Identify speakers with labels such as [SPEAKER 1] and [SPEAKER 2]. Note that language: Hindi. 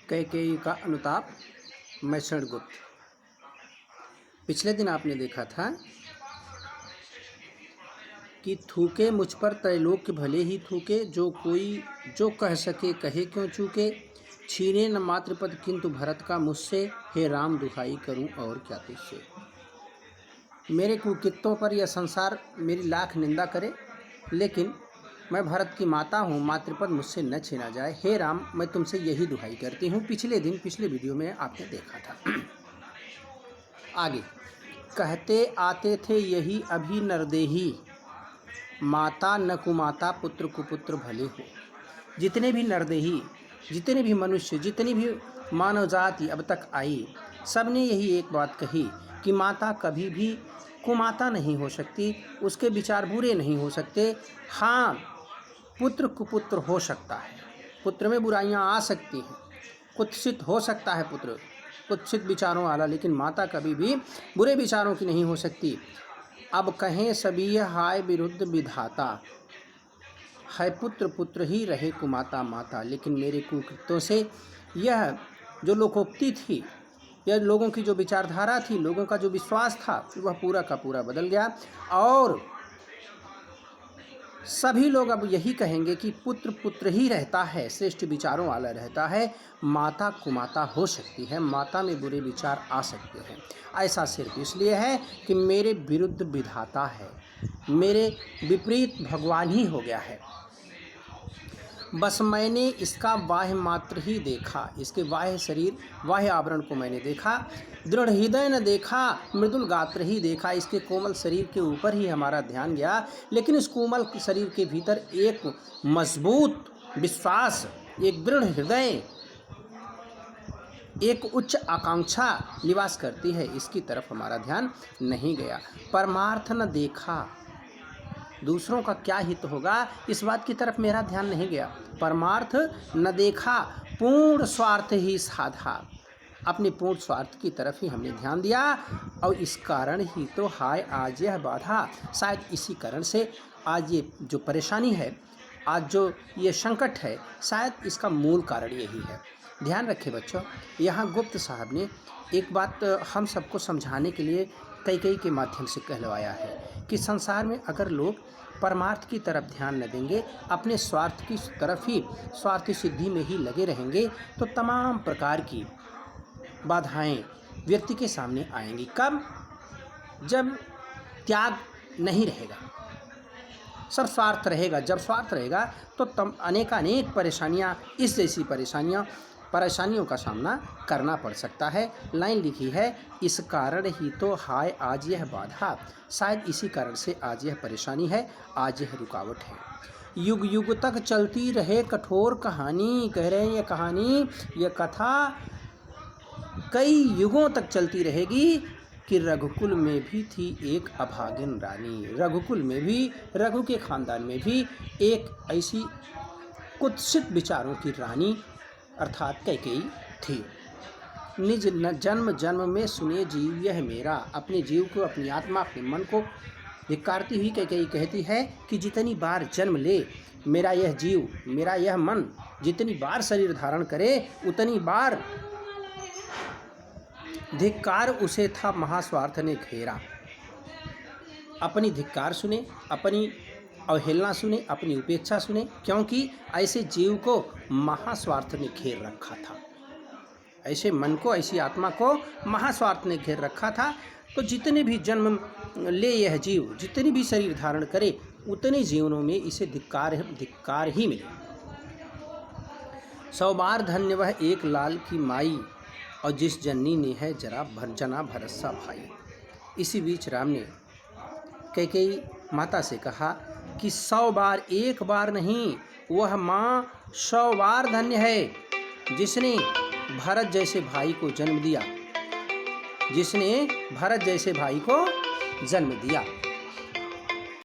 [SPEAKER 1] कैकेयी का अनुताप। मैं क्षणगुप्त। पिछले दिन आपने देखा था कि थूके मुझ पर त्रैलोक्य भले ही थूके, जो कोई जो कह सके कहे क्यों चूके, छीने न मात्र पद किंतु भरत का मुझसे, हे राम दुहाई करूं और क्या तुझसे। मेरे कुकित्तों पर यह संसार मेरी लाख निंदा करे, लेकिन मैं भरत की माता हूँ, मातृपद मुझसे न छीना जाए। हे राम, मैं तुमसे यही दुहाई करती हूँ। पिछले वीडियो में आपने देखा था। आगे कहते आते थे यही अभी नरदेही, माता न कुमाता पुत्र कुपुत्र भले हो। जितने भी नरदेही, जितने भी मनुष्य, जितनी भी मानव जाति अब तक आई, सब ने यही एक बात कही कि माता कभी भी कुमाता नहीं हो सकती, उसके विचार बुरे नहीं हो सकते। हाँ, पुत्र कुपुत्र हो सकता है, पुत्र में बुराइयां आ सकती हैं, कुत्सित हो सकता है पुत्र, कुत्सित विचारों वाला, लेकिन माता कभी भी बुरे विचारों की नहीं हो सकती। अब कहें सभी हाय विरुद्ध विधाता, है पुत्र पुत्र ही रहे कुमाता माता। लेकिन मेरे कुकृत्यों से यह जो लोकोक्ति थी, यह लोगों की जो विचारधारा थी, लोगों का जो विश्वास था, वह पूरा का पूरा बदल गया। और सभी लोग अब यही कहेंगे कि पुत्र पुत्र ही रहता है, श्रेष्ठ विचारों वाला रहता है, माता कुमाता हो सकती है, माता में बुरे विचार आ सकते हैं। ऐसा सिर्फ इसलिए है कि मेरे विरुद्ध विधाता है, मेरे विपरीत भगवान ही हो गया है। बस मैंने इसका बाह्य मात्र ही देखा, इसके बाह्य शरीर, बाह्य आवरण को मैंने देखा। दृढ़ हृदय न देखा, मृदुल गात्र ही देखा। इसके कोमल शरीर के ऊपर ही हमारा ध्यान गया, लेकिन इस कोमल शरीर के भीतर एक मजबूत विश्वास, एक दृढ़ हृदय, एक उच्च आकांक्षा निवास करती है, इसकी तरफ हमारा ध्यान नहीं गया। परमार्थ न देखा, दूसरों का क्या हित होगा, इस बात की तरफ मेरा ध्यान नहीं गया। परमार्थ न देखा, पूर्ण स्वार्थ ही साधा, अपने पूर्ण स्वार्थ की तरफ ही हमने ध्यान दिया। और इस कारण ही तो हाय आज यह बाधा, शायद इसी कारण से आज ये जो परेशानी है, आज जो ये संकट है, शायद इसका मूल कारण यही है। ध्यान रखें बच्चों, यहाँ गुप्त साहब ने एक बात हम सबको समझाने के लिए कैकेयी के माध्यम से कहलवाया है कि संसार में अगर लोग परमार्थ की तरफ ध्यान न देंगे, अपने स्वार्थ की तरफ ही, स्वार्थ सिद्धि में ही लगे रहेंगे, तो तमाम प्रकार की बाधाएं व्यक्ति के सामने आएंगी। कब? जब त्याग नहीं रहेगा, सब स्वार्थ रहेगा। जब स्वार्थ रहेगा तो अनेक परेशानियां, इस जैसी परेशानियों का सामना करना पड़ सकता है। लाइन लिखी है, इस कारण ही तो हाय आज यह बाधा, शायद इसी कारण से आज यह परेशानी है, आज यह रुकावट है। युग युग तक चलती रहे कठोर कहानी, कह रहे हैं ये कहानी, यह कथा कई युगों तक चलती रहेगी कि रघुकुल में भी थी एक अभागिन रानी। रघुकुल में भी, रघु के खानदान में भी एक ऐसी कुत्सित विचारों की रानी अर्थात कैकेयी थी। निज जन्म जन्म में सुने जीव यह मेरा, अपने जीव को, अपनी आत्मा, अपने मन को धिक्कारती हुई कैकेयी कहती है कि जितनी बार जन्म ले मेरा यह जीव, मेरा यह मन, जितनी बार शरीर धारण करे, उतनी बार धिक्कार उसे था महास्वार्थ ने घेरा। अपनी धिक्कार सुने, अपनी अवहेलना सुने, अपनी उपेक्षा सुने, क्योंकि ऐसे जीव को महास्वार्थ ने घेर रखा था, ऐसे मन को, ऐसी आत्मा को महास्वार्थ ने घेर रखा था। तो जितने भी जन्म ले यह जीव, जितनी भी शरीर धारण करे, उतने जीवनों में इसे धिक्कार ही मिले। 100 बार धन्य वह एक लाल की माई, और जिस जननी ने है जना भरसा भाई। इसी बीच राम ने कैकेयी माता से कहा कि 100 बार, एक बार नहीं, वह माँ 100 बार धन्य है जिसने भरत जैसे भाई को जन्म दिया, जिसने भरत जैसे भाई को जन्म दिया।